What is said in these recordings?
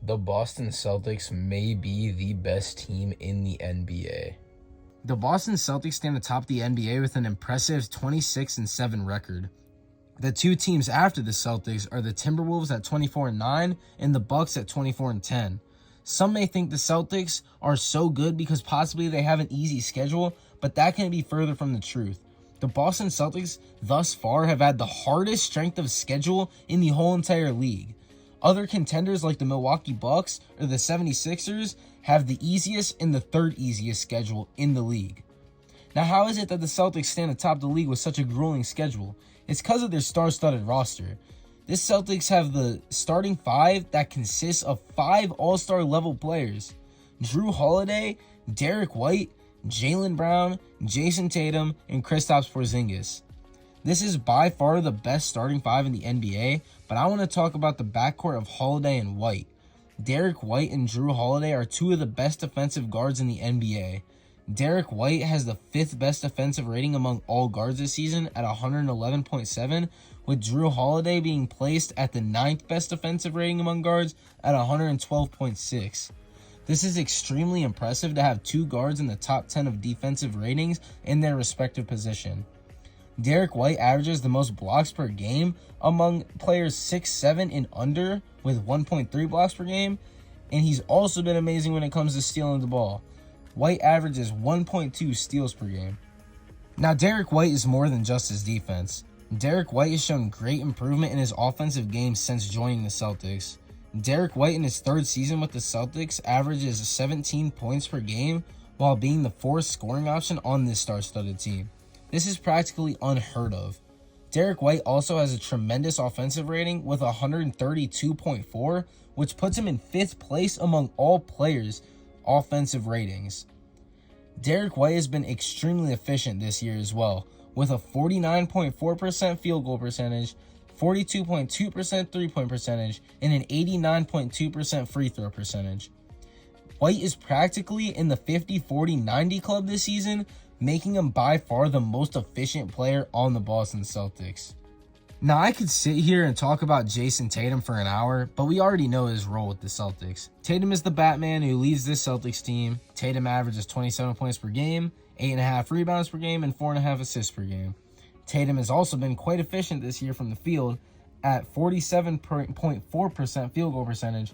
The Boston Celtics may be the best team in the NBA. The Boston Celtics stand atop the NBA with an impressive 26-7 record. The two teams after the Celtics are the Timberwolves at 24-9 and the Bucks at 24-10. Some may think the Celtics are so good because possibly they have an easy schedule, but that can be further from the truth. The Boston Celtics thus far have had the hardest strength of schedule in the whole entire league. Other contenders like the Milwaukee Bucks or the 76ers have the easiest and the third easiest schedule in the league. Now, how is it that the Celtics stand atop the league with such a grueling schedule? It's because of their star-studded roster. This Celtics have the starting five that consists of 5 all-star level players: Drew Holiday, Derek White, Jaylen Brown, Jason Tatum, and Kristaps Porzingis. This is by far the best starting five in the NBA, but I want to talk about the backcourt of Holiday and White. Derek White and Drew Holiday are two of the best defensive guards in the NBA. Derek White has the 5th best defensive rating among all guards this season at 111.7, with Drew Holiday being placed at the 9th best defensive rating among guards at 112.6. This is extremely impressive to have two guards in the top 10 of defensive ratings in their respective position. Derek White averages the most blocks per game among players 6'7" and under with 1.3 blocks per game, and he's also been amazing when it comes to stealing the ball. White averages 1.2 steals per game. Now, Derek White is more than just his defense. Derek White has shown great improvement in his offensive game since joining the Celtics. Derek White in his 3rd season with the Celtics averages 17 points per game while being the 4th scoring option on this star-studded team. This is practically unheard of. Derek White also has a tremendous offensive rating with 132.4, which puts him in 5th place among all players' offensive ratings. Derek White has been extremely efficient this year as well, with a 49.4% field goal percentage, 42.2% three-point percentage, and an 89.2% free throw percentage. White is practically in the 50-40-90 club this season, making him by far the most efficient player on the Boston Celtics. Now, I could sit here and talk about Jason Tatum for an hour, but we already know his role with the Celtics. Tatum is the Batman who leads this Celtics team. Tatum averages 27 points per game, 8.5 rebounds per game, and 4.5 assists per game. Tatum has also been quite efficient this year from the field at 47.4% field goal percentage,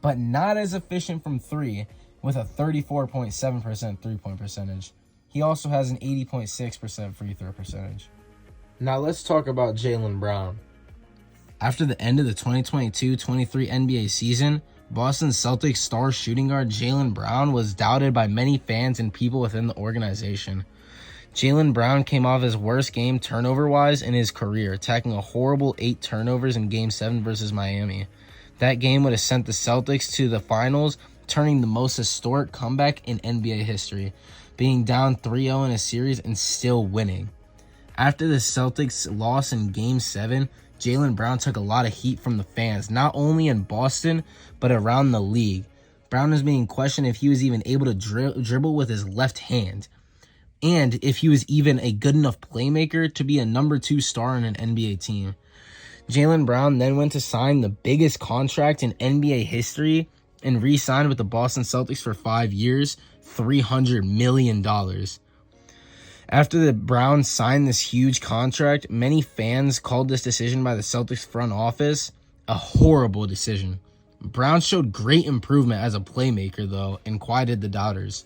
but not as efficient from 3 with a 34.7% three-point percentage. He also has an 80.6% free throw percentage. Now let's talk about Jaylen Brown. After the end of the 2022-23 NBA season, Boston Celtics star shooting guard Jaylen Brown was doubted by many fans and people within the organization. Jaylen Brown came off his worst game turnover-wise in his career, attacking a horrible 8 turnovers in Game 7 versus Miami. That game would have sent the Celtics to the finals, turning the most historic comeback in NBA history, being down 3-0 in a series and still winning. After the Celtics loss in Game 7, Jaylen Brown took a lot of heat from the fans, not only in Boston, but around the league. Brown was being questioned if he was even able to dribble with his left hand, and if he was even a good enough playmaker to be a number 2 star on an NBA team. Jaylen Brown then went to sign the biggest contract in NBA history and re-signed with the Boston Celtics for 5 years, $300 million. After the Browns signed this huge contract, many fans called this decision by the Celtics front office a horrible decision. Brown showed great improvement as a playmaker, though, and quieted the doubters.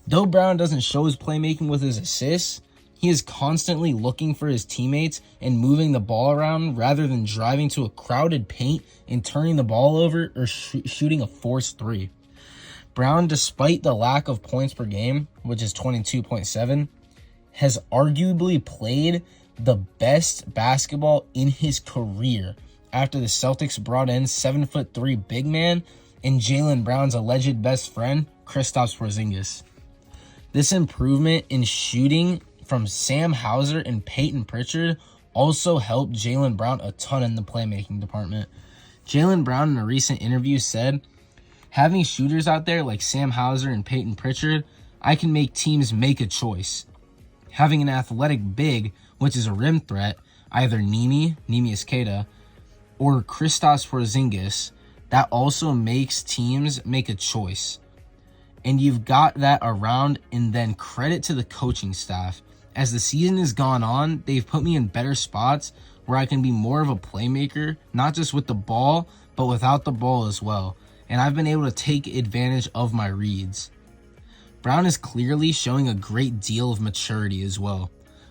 Though Brown doesn't show his playmaking with his assists, he is constantly looking for his teammates and moving the ball around rather than driving to a crowded paint and turning the ball over or shooting a forced 3. Brown, despite the lack of points per game, which is 22.7, has arguably played the best basketball in his career after the Celtics brought in 7'3" big man and Jaylen Brown's alleged best friend, Kristaps Porzingis. This improvement in shooting from Sam Hauser and Peyton Pritchard also helped Jaylen Brown a ton in the playmaking department. Jaylen Brown in a recent interview said, "Having shooters out there like Sam Hauser and Peyton Pritchard, I can make teams make a choice. Having an athletic big, which is a rim threat, either Nimi Isketa, or Kristaps Porzingis, that also makes teams make a choice. And you've got that around, and then credit to the coaching staff. As the season has gone on, they've put me in better spots where I can be more of a playmaker, not just with the ball, but without the ball as well. And I've been able to take advantage of my reads. Brown is clearly showing a great deal of maturity as well.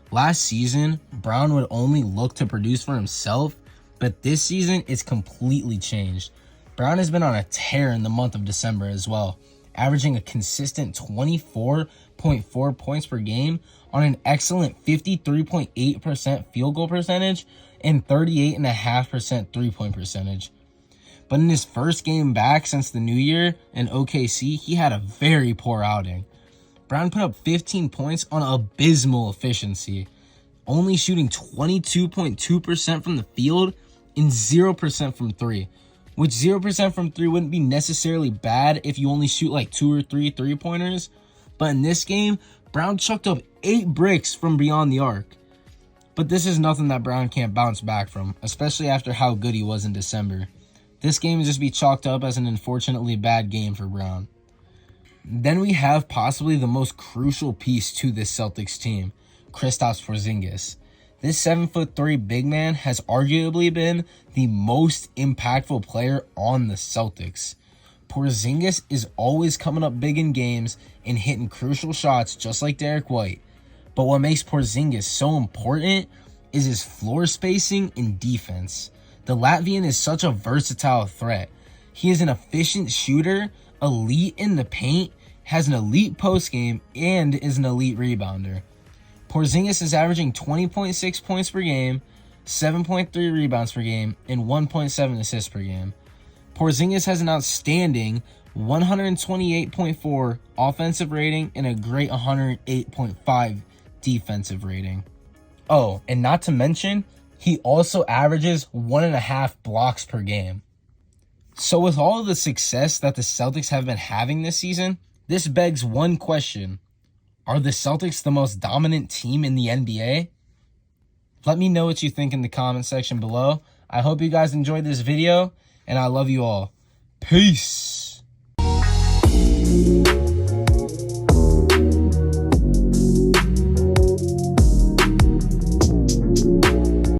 Last season, Brown would only look to produce for himself, but this season it's completely changed. Brown has been on a tear in the month of December as well, averaging a consistent 24.4 points per game on an excellent 53.8% field goal percentage and 38.5% three-point percentage. But in his first game back since the new year in OKC, he had a very poor outing. Brown put up 15 points on abysmal efficiency, only shooting 22.2% from the field and 0% from three, which 0% from three wouldn't be necessarily bad if you only shoot like 2 or 3 three-pointers. But in this game, Brown chucked up 8 bricks from beyond the arc. But this is nothing that Brown can't bounce back from, especially after how good he was in December. This game will just be chalked up as an unfortunately bad game for Brown. Then we have possibly the most crucial piece to this Celtics team, Kristaps Porzingis. This 7'3" big man has arguably been the most impactful player on the Celtics. Porzingis is always coming up big in games and hitting crucial shots just like Derek White. But what makes Porzingis so important is his floor spacing and defense. The Latvian is such a versatile threat. He is an efficient shooter, elite in the paint, has an elite post game, and is an elite rebounder. Porzingis is averaging 20.6 points per game, 7.3 rebounds per game, and 1.7 assists per game. Porzingis has an outstanding 128.4 offensive rating and a great 108.5 defensive rating. Oh, and not to mention, he also averages 1.5 blocks per game. So with all of the success that the Celtics have been having this season, this begs one question. Are the Celtics the most dominant team in the NBA? Let me know what you think in the comment section below. I hope you guys enjoyed this video, and I love you all. Peace.